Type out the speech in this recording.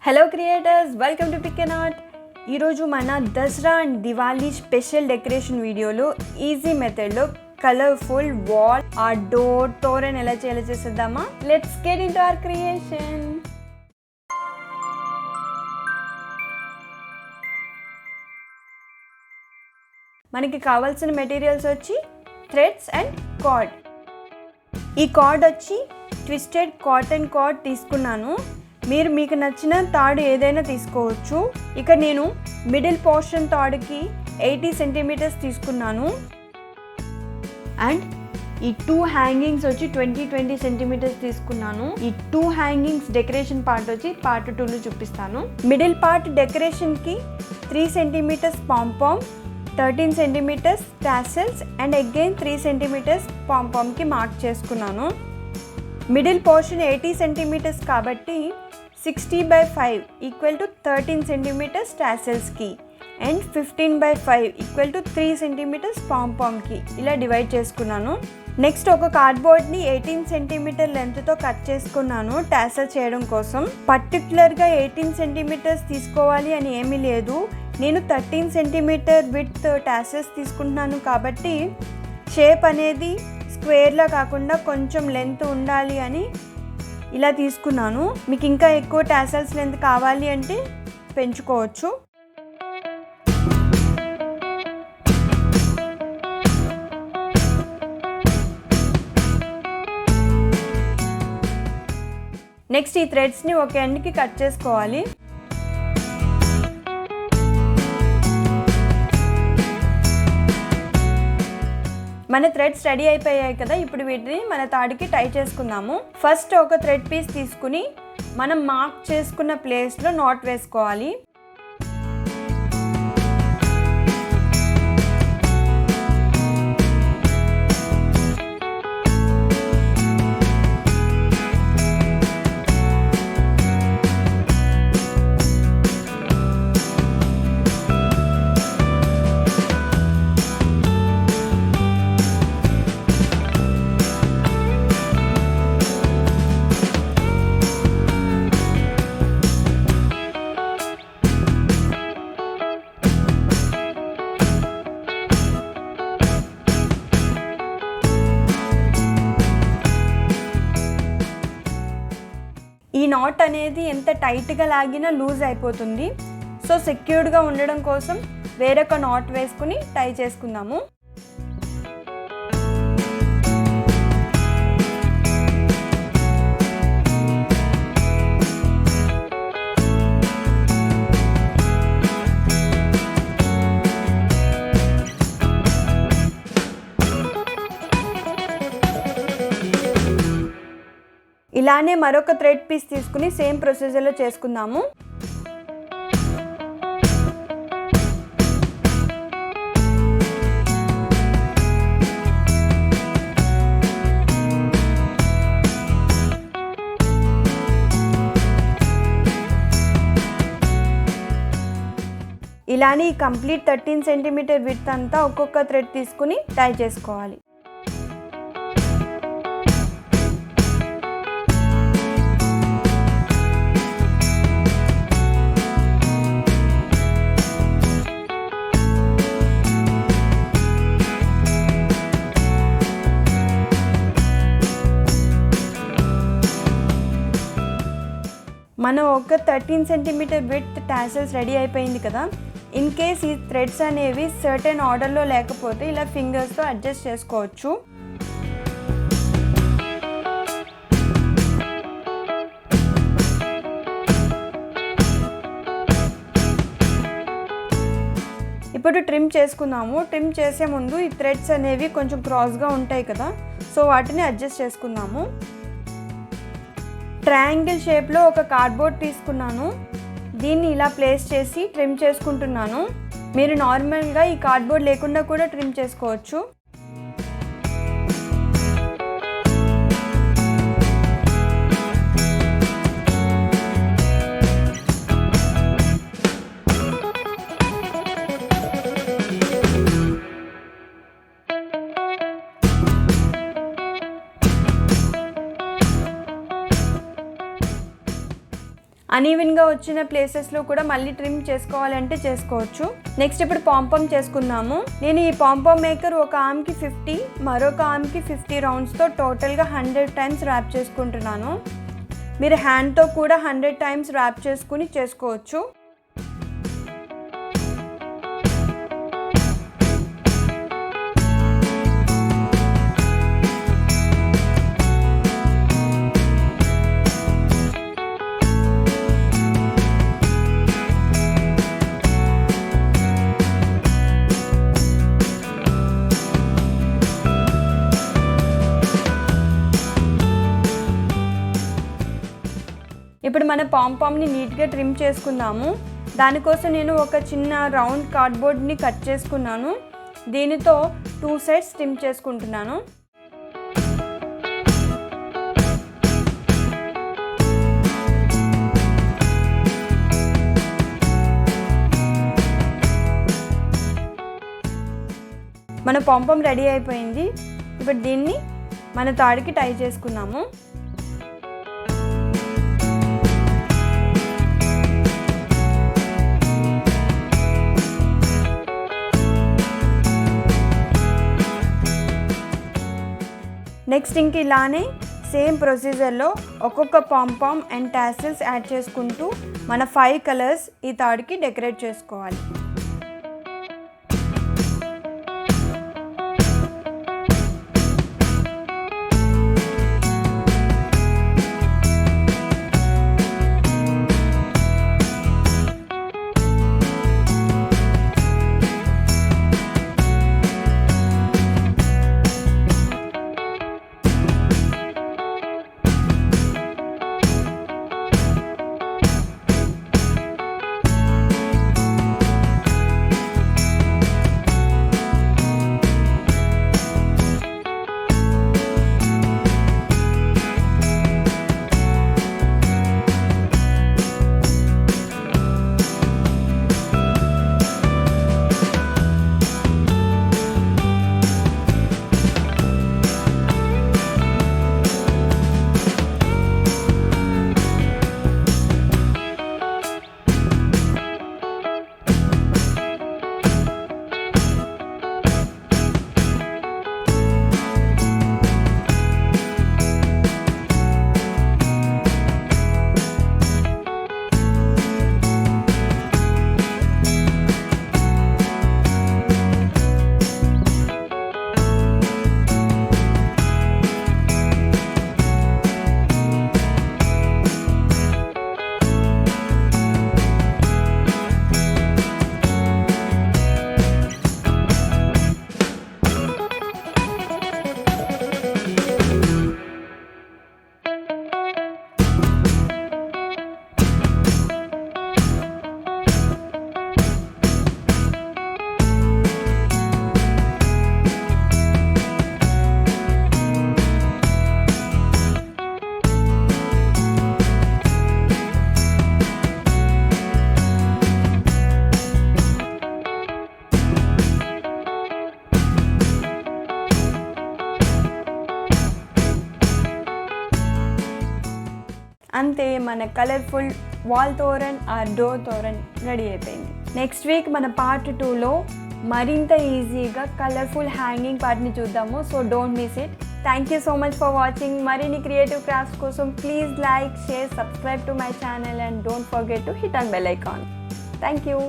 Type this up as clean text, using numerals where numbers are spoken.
Hello creators, welcome to pick and art. ఈరోజు మన Dasara and Diwali special decoration వీడియోలో easy మెథడ్లో colourful wall or door toran ఎలా చేయాలో చేసేద్దామా? Let's get into our creation. మనకి కావాల్సిన మెటీరియల్స్ వచ్చి థ్రెడ్స్ అండ్ కార్డ్. ఈ కార్డ్ వచ్చి ట్విస్టెడ్ కాటన్ కార్డ్ తీసుకున్నాను. మీకు నచ్చిన తాడు ఏదైనా తీసుకోవచ్చు. ఇక నేను మిడిల్ పోర్షన్ తాడుకి 80 సెంటీమీటర్స్ తీసుకున్నాను. అండ్ ఈ 2 హ్యాంగింగ్స్ వచ్చి 20 సెంటీమీటర్స్ తీసుకున్నాను. ఈ 2 హ్యాంగింగ్స్ డెకరేషన్ పార్ట్ వచ్చి పార్ట్ 2లో చూపిస్తాను. మిడిల్ పార్ట్ డెకరేషన్కి 3 centimetres pompom, 13 centimetres tassels and again 3 centimetres పాంపామ్కి మార్క్ చేసుకున్నాను. మిడిల్ పోర్షన్ 80 సెంటీమీటర్స్ కాబట్టి 60/5 ఈక్వల్ టు 13 సెంటీమీటర్స్ టాసెల్స్కి అండ్ 15/5 ఈక్వల్ టు 3 సెంటీమీటర్స్ పాంపామ్కి ఇలా డివైడ్ చేసుకున్నాను. నెక్స్ట్ ఒక కార్డ్బోర్డ్ని 18 సెంటీమీటర్ లెంత్తో కట్ చేసుకున్నాను టాసెల్ చేయడం కోసం. పర్టికులర్గా 18 సెంటీమీటర్స్ తీసుకోవాలి అని ఏమీ లేదు. నేను 13 సెంటీమీటర్ విడ్త్ టాసెల్స్ తీసుకుంటున్నాను కాబట్టి షేప్ అనేది స్క్వేర్లా కాకుండా కొంచెం లెంత్ ఉండాలి అని ఇలా తీసుకున్నాను. మీకు ఇంకా ఎక్కువ టాసెల్స్ లెంత్ కావాలి అంటే పెంచుకోవచ్చు. నెక్స్ట్ ఈ థ్రెడ్స్ని ఒక ఎండ్కి కట్ చేసుకోవాలి. మన థ్రెడ్స్ రెడీ అయిపోయాయి కదా, ఇప్పుడు వీటిని మన తాడికి టై చేసుకుందాము. ఫస్ట్ ఒక థ్రెడ్ పీస్ తీసుకుని మనం మార్క్ చేసుకున్న ప్లేస్లో నాట్ వేసుకోవాలి. ఈ నాట్ అనేది ఎంత టైట్గా లాగినా లూజ్ అయిపోతుంది. సో సెక్యూర్డ్గా ఉండడం కోసం వేరొక నాట్ వేసుకుని టై చేసుకుందాము. ఇలానే మరొక థ్రెడ్ పీస్ తీసుకుని సేమ్ ప్రొసీజర్లో చేసుకుందాము. ఇలానే ఈ కంప్లీట్ 13 సెంటీమీటర్ విడ్త్ అంతా ఒక్కొక్క థ్రెడ్ తీసుకుని టై చేసుకోవాలి. మనం ఒక 13 సెంటీమీటర్ విడ్త్ టాసెల్స్ రెడీ అయిపోయింది కదా. ఇన్ కేస్ ఈ థ్రెడ్స్ అనేవి సర్టెన్ ఆర్డర్లో లేకపోతే ఇలా ఫింగర్స్తో అడ్జస్ట్ చేసుకోవచ్చు. ఇప్పుడు ట్రిమ్ చేసుకుందాము. ట్రిమ్ చేసే ముందు ఈ థ్రెడ్స్ అనేవి కొంచెం క్రాస్గా ఉంటాయి కదా, సో వాటిని అడ్జస్ట్ చేసుకుందాము. ట్రయాంగిల్ షేప్లో ఒక కార్డ్బోర్డ్ తీసుకున్నాను. దీన్ని ఇలా ప్లేస్ చేసి ట్రిమ్ చేసుకుంటున్నాను. మీరు నార్మల్గా ఈ కార్డ్బోర్డ్ లేకుండా కూడా ట్రిమ్ చేసుకోవచ్చు. అన్ఈవెన్గా వచ్చిన ప్లేసెస్లో కూడా మళ్ళీ ట్రిమ్ చేసుకోవాలంటే చేసుకోవచ్చు. నెక్స్ట్ ఇప్పుడు పాంపామ్ చేసుకుందాము. నేను ఈ పాంపామ్ మేకర్ ఒక ఆర్మ్కి 50, మరొక ఆర్మ్కి 50 రౌండ్స్తో టోటల్గా 100 టైమ్స్ ర్యాప్ చేసుకుంటున్నాను. మీరు హ్యాండ్తో కూడా 100 టైమ్స్ ర్యాప్ చేసుకుని చేసుకోవచ్చు. ఇప్పుడు మన పాంపామ్ని నీట్గా ట్రిమ్ చేసుకుందాము. దానికోసం నేను ఒక చిన్న రౌండ్ కార్డ్బోర్డ్ని కట్ చేసుకున్నాను. దీనితో 2 సైడ్స్ ట్రిమ్ చేసుకుంటున్నాను. మన పాంపామ్ రెడీ అయిపోయింది. ఇప్పుడు దీన్ని మన తాడుకి టై చేసుకున్నాము. నెక్స్ట్ ఇంక ఇలానే సేమ్ ప్రొసీజర్లో ఒక్కొక్క పాంపామ్ అండ్ టాసిల్స్ యాడ్ చేసుకుంటూ మన 5 కలర్స్ ఈ తాడుకి డెకరేట్ చేసుకోవాలి. అంతే మన colourful wall toran or door toran ready అయిపోయింది. నెక్స్ట్ వీక్ మన పార్ట్ 2లో మరింత ఈజీగా కలర్ఫుల్ హ్యాంగింగ్ పార్ట్ని చూద్దాము. So don't miss it. Thank you so much for watching. మరిన్ని క్రియేటివ్ క్రాఫ్ట్స్ కోసం please like, share, subscribe to my channel and don't forget to hit on bell icon. Thank you.